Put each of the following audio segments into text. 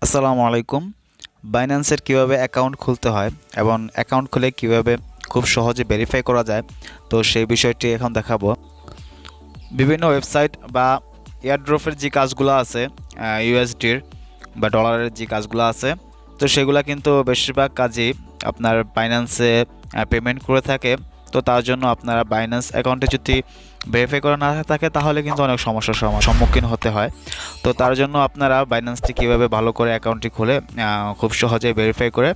আসসালামু আলাইকুম। বাইন্যান্সের কিভাবে অ্যাকাউন্ট খুলতে হয় এবং অ্যাকাউন্ট খুলে কিভাবে খুব সহজে ভেরিফাই করা যায়, তো সেই বিষয়টি এখন দেখাবো। বিভিন্ন ওয়েবসাইট বা এয়ারড্রপের যে কাজগুলো আছে, ইউএসডির বা ডলারের যে কাজগুলো আছে, তো সেগুলো কিন্তু বেশিরভাগ কাজই আপনার বাইন্যান্সে পেমেন্ট করে থাকে। তো তার জন্য আপনারা বাইন্যান্স অ্যাকাউন্টে যদি ভেরিফাই করা না থাকে তাহলে কিন্তু অনেক সমস্যার সম্মুখীন হতে হয়। তো তার জন্য আপনারা বাইন্যান্সটি কীভাবে ভালো করে অ্যাকাউন্টটি খুলে খুব সহজে ভেরিফাই করে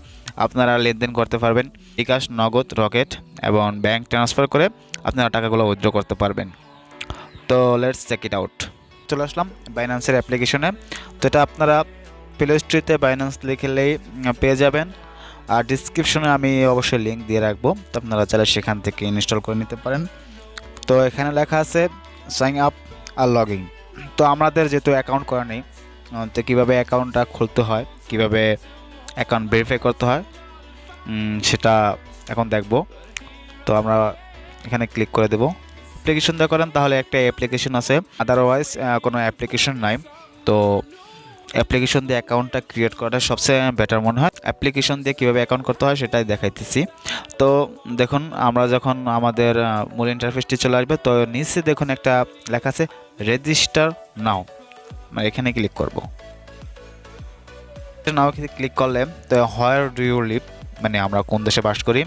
আপনারা লেনদেন করতে পারবেন। বিকাশ, নগদ, রকেট এবং ব্যাংক ট্রান্সফার করে আপনারা টাকাগুলো উইথড্র করতে পারবেন। তো লেটস চেক ইট আউট। চলে আসলাম বাইন্যান্সের অ্যাপ্লিকেশনে। তো এটা আপনারা প্লে স্টোরে বাইন্যান্স লিখলেই পেয়ে যাবেন। আর ডিসক্রিপশনে আমি অবশ্যই লিঙ্ক দিয়ে রাখবো, তো আপনারা চাইলে সেখান থেকে ইনস্টল করে নিতে পারেন। তো এখানে লেখা আছে সাইন আপ আর লগ ইন। তো আমাদের যেহেতু অ্যাকাউন্ট করা নেই, তো কীভাবে অ্যাকাউন্টটা খুলতে হয়, কীভাবে অ্যাকাউন্ট ভেরিফাই করতে হয়, সেটা এখন দেখব। তো আমরা এখানে ক্লিক করে দেব। অ্যাপ্লিকেশন দিয়ে করেন তাহলে একটা অ্যাপ্লিকেশন আছে, আদারওয়াইজ কোনো অ্যাপ্লিকেশন নাই। তো অ্যাপ্লিকেশন দিয়ে অ্যাকাউন্টটা ক্রিয়েট করাটা সবচেয়ে বেটার মনে হয়। অ্যাপ্লিকেশন দিয়ে কীভাবে অ্যাকাউন্ট করতে হয় সেটাই দেখাইতেছি। তো দেখুন, আমরা যখন আমাদের মূল ইন্টারফেসটি চলে আসবে, তো নিচে দেখুন একটা লেখা আছে রেজিস্টার নাও, মানে এখানে ক্লিক করব। নাও ক্লিক করলে তো হোয়ার ডু ইউ লিভ, মানে আমরা কোন দেশে বাস করি।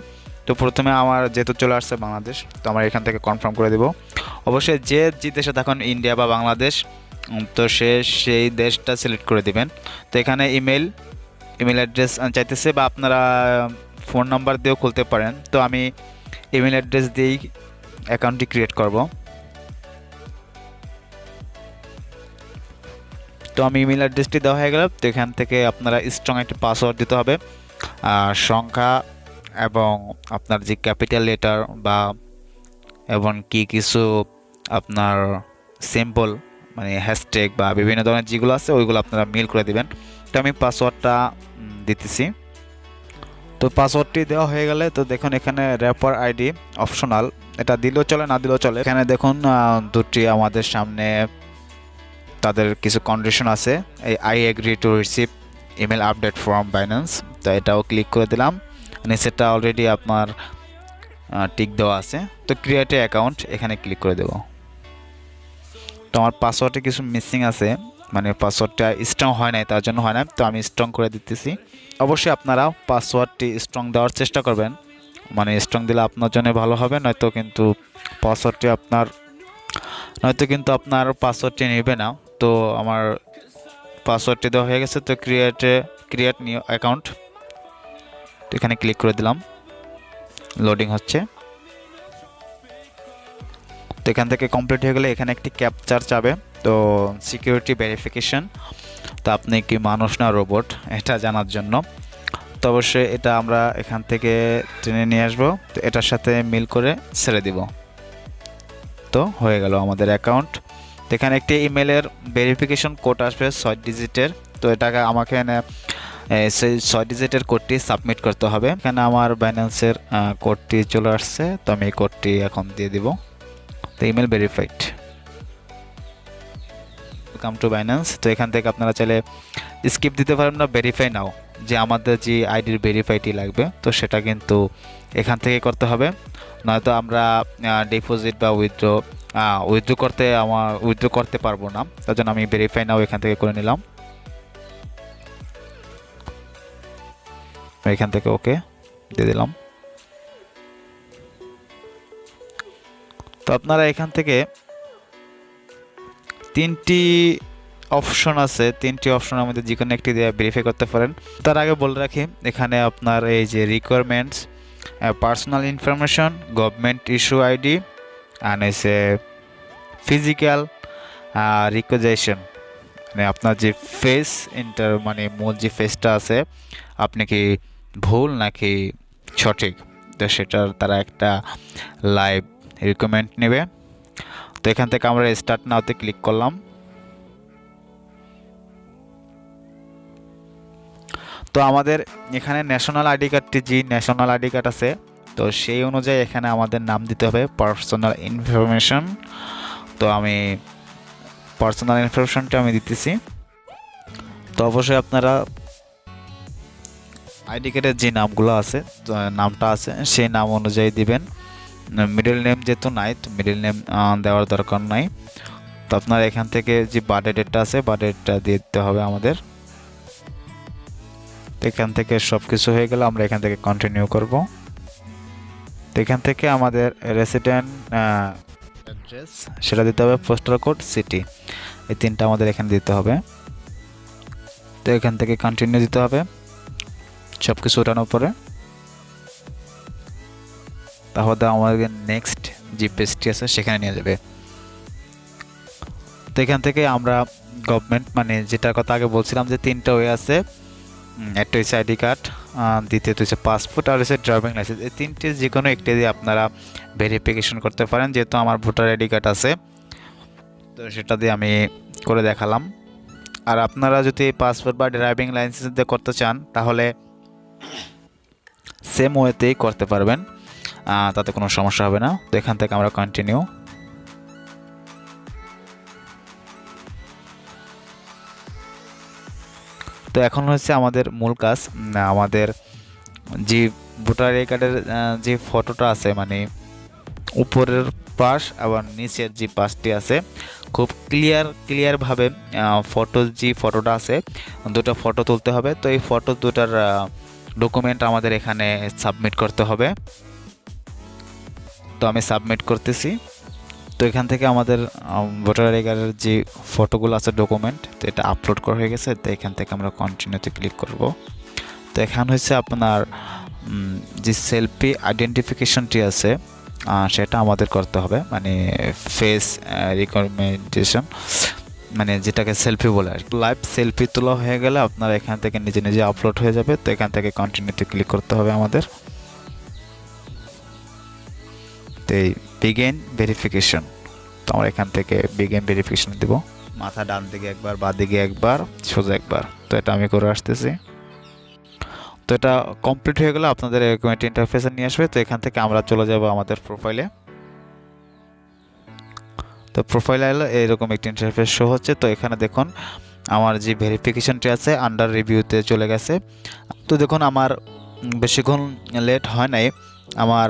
তো প্রথমে আমার যেহেতু চলে আসছে বাংলাদেশ, তো আমরা এখান থেকে কনফার্ম করে দেব। অবশ্যই যে দেশে থাকুন, ইন্ডিয়া বা বাংলাদেশ, তো সেই দেশটা সিলেক্ট করে দিবেন। তো এখানে ইমেল অ্যাড্রেস চাইতেছে, বা আপনারা ফোন নাম্বার দিয়েও খুলতে পারেন। তো আমি ইমেল অ্যাড্রেস দিয়েই অ্যাকাউন্টটি ক্রিয়েট করব। তো আমি ইমেল অ্যাড্রেসটি দেওয়া হয়ে গেল। তো এখান থেকে আপনারা স্ট্রং একটি পাসওয়ার্ড দিতে হবে, সংখ্যা এবং আপনার যে ক্যাপিটাল লেটার বা এবং কি কিছু আপনার সিম্বল, মানে হ্যাশট্যাগ বা বিভিন্ন ধরনের যেগুলো আছে ওইগুলো আপনারা মিল করে দিবেন। তো আমি পাসওয়ার্ডটা দিতেছি। তো পাসওয়ার্ডটি দেওয়া হয়ে গেলে তো দেখুন এখানে র্যাপার আইডি অপশনাল, এটা দিলেও চলে না দিলেও চলে। এখানে দেখুন দুটি আমাদের সামনে তাদের কিছু কন্ডিশন আছে। এই I agree to receive email update from Binance, তো এটাও ক্লিক করে দিলাম। নিচেরটা অলরেডি আপনার টিক দেওয়া আছে। তো ক্রিয়েট এ অ্যাকাউন্ট, এখানে ক্লিক করে দেব। তো আমার পাসওয়ার্ডে কিছু মিসিং আছে, মানে পাসওয়ার্ডটা স্ট্রং হয় নাই, তার জন্য হয় না। তো আমি স্ট্রং করে দিতেছি। অবশ্যই আপনারা পাসওয়ার্ডটি স্ট্রং দেওয়ার চেষ্টা করবেন, মানে স্ট্রং দিলে আপনার জন্য ভালো হবে, নয়তো কিন্তু পাসওয়ার্ডটি নেবে না। তো আমার পাসওয়ার্ডটি দেওয়া হয়ে গেছে। তো ক্রিয়েট নিউ অ্যাকাউন্ট, তো এখানে ক্লিক করে দিলাম। লোডিং হচ্ছে। তো এখান থেকে কমপ্লিট হয়ে গেলে এখানে একটি ক্যাপচার চাবে। তো সিকিউরিটি ভেরিফিকেশন, তো আপনি কি মানুষ না রোবট এটা জানার জন্য। তো অবশ্যই এটা আমরা এখান থেকে টেনে নিয়ে আসবো, তো এটার সাথে মিল করে ছেড়ে দিব। তো হয়ে গেল আমাদের অ্যাকাউন্ট। তো এখানে একটি ইমেলের ভেরিফিকেশন কোড আসবে 6 ডিজিটের। তো এটাকে আমাকে সেই 6 ডিজিটের কোডটি সাবমিট করতে হবে। এখানে আমার বাইন্যান্সের কোডটি চলে আসছে, তো আমি এই কোডটি এখন দিয়ে দিব। তো email verified, welcome to Binance. তো এখান থেকে আপনারা চাইলে স্কিপ দিতে পারেন না, ভেরিফাই নাও, যে আমাদের যে আইডির ভেরিফাইটি লাগবে, তো সেটা কিন্তু এখান থেকে করতে হবে। নয়তো আমরা ডিপোজিট বা উইথড্র করতে পারবো না। তার জন্য আমি ভেরিফাই নাও এখান থেকে করে নিলাম। এখান থেকে ওকে দিয়ে দিলাম। তো আপনারা এখান থেকে তিনটি অপশন আছে, তিনটি অপশনের মধ্যে যে কোনো একটি দিয়ে ভেরিফাই করতে পারেন। তার আগে বলে রাখি, এখানে আপনার এই যে requirements, personal information, government issue ID, আর এসে ফিজিক্যাল রিকোয়েশন, মানে আপনার যে ফেস মানে মূল যে ফেসটা আছে, আপনি কি ভুল নাকি সঠিক, তো সেটার তারা একটা লাইভ রিকমেন্ড নেবে। তো এখান থেকে আমরা স্টার্ট নাওতে ক্লিক করলাম। তো আমাদের এখানে ন্যাশনাল আইডি কার্ডটি, যে ন্যাশনাল আইডি কার্ড আছে, তো সেই অনুযায়ী এখানে আমাদের নাম দিতে হবে, পার্সোনাল ইনফরমেশন। তো আমি পার্সোনাল ইনফরমেশনটা আমি দিতেছি। তো অবশ্যই আপনারা আইডি কার্ডের যে নামগুলো আছে, নামটা আছে সেই নাম অনুযায়ী দিবেন। মিডল নেম যেহেতু নাই, তো মিডল নেম দেওয়ার দরকার নাই। তো আপনার এখান থেকে যে বার্থডে ডেটটা আছে, বার্থডে ডেটটা দিয়ে দিতে হবে আমাদের। তো এখান থেকে সব কিছু হয়ে গেলে আমরা এখান থেকে কন্টিনিউ করব। তো এখান থেকে আমাদের রেসিডেন্ট অ্যাড্রেস সেটা দিতে হবে, পোস্টাল কোড, সিটি, এই তিনটা আমাদের এখানে দিতে হবে। তো এখান থেকে কন্টিনিউ দিতে হবে সব কিছু ওঠানোর পরে। তাহলে আমাদের নেক্সট যে পেজটি আছে সেখানে নিয়ে যাবে। তো এখান থেকে আমরা গভর্নমেন্ট মানে যেটার কথা আগে বলছিলাম যে তিনটা ওয়ে আছে, একটা হচ্ছে আইডি কার্ড, দ্বিতীয়ত হচ্ছে পাসপোর্ট, আর হচ্ছে ড্রাইভিং লাইসেন্স। এই তিনটে যে কোনো একটি দিয়ে আপনারা ভেরিফিকেশন করতে পারেন। যেহেতু আমার ভোটার আইডি কার্ড আছে, তো সেটা দিয়ে আমি করে দেখালাম। আর আপনারা যদি পাসপোর্ট বা ড্রাইভিং লাইসেন্স দিয়ে করতে চান তাহলে সেম ওয়েতেই করতে পারবেন, তাতে কোনো সমস্যা হবে না। তো এখান থেকে আমরা কন্টিনিউ। তো এখন হচ্ছে আমাদের মূল কাজ, আমাদের যে ভোটার আইডি কার্ডের যে ফটোটা আছে, মানে উপরের পাশ এবং নিচের যে পাশটি আছে, খুব ক্লিয়ারভাবে যে ফটোটা আছে, দুটো ফটো তুলতে হবে। তো এই ফটো দুটার ডকুমেন্ট আমাদের এখানে সাবমিট করতে হবে। তো আমি সাবমিট করতেছি। তো এখান থেকে আমাদের ভোটার আইডি কার্ডের যে ফটোগুলো আছে ডকুমেন্ট, তো এটা আপলোড করা হয়ে গেছে। তো এখান থেকে আমরা কন্টিনিউতে ক্লিক করব। তো এখানে হচ্ছে আপনার যে সেলফি আইডেন্টিফিকেশনটি আছে সেটা আমাদের করতে হবে, মানে ফেস রিকগনিশন, মানে যেটাকে সেলফি বলে আর কি। লাইভ সেলফি তোলা হয়ে গেলে আপনার এখান থেকে নিজে নিজে আপলোড হয়ে যাবে। তো এখান থেকে কন্টিনিউতে ক্লিক করতে হবে আমাদের। তো এই বিগিন ভেরিফিকেশন, তো আমরা এখান থেকে বিগিন ভেরিফিকেশন দেব। মাথা ডান দিকে একবার, বাঁ দিকে একবার, সোজা একবার। তো এটা আমি করে আসতেছি। তো এটা কমপ্লিট হয়ে গেলে আপনাদের এরকম একটা ইন্টারফেসে নিয়ে আসবে। তো এখান থেকে আমরা চলে যাব আমাদের প্রোফাইলে। তো প্রোফাইলে এলো এরকম একটা ইন্টারফেস শো হচ্ছে। তো এখানে দেখুন আমার যে ভেরিফিকেশনটি আছে আন্ডার রিভিউতে চলে গেছে। তো দেখুন আমার বেশিক্ষণ লেট হয় নাই, আমার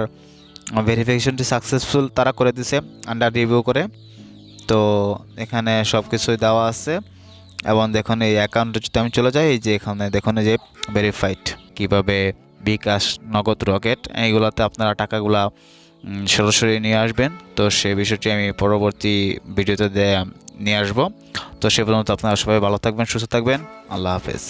ভেরিফিকেশনটি সাকসেসফুল তারা করে দিছে আন্ডার রিভিউ করে। তো এখানে সব কিছুই দেওয়া আছে। এবং দেখুন এই অ্যাকাউন্টে যদি আমি চলে যাই, এই যে এখানে দেখুন এই যে ভেরিফাইড, কীভাবে বিকাশ, নগদ, রকেট এইগুলোতে আপনারা টাকাগুলা সরাসরি নিয়ে আসবেন। তো সেই বিষয়টি আমি পরবর্তী ভিডিওতে নিয়ে আসবো। তো সে পর্যন্ত আপনারা সবাই ভালো থাকবেন, সুস্থ থাকবেন। আল্লাহ হাফেজ।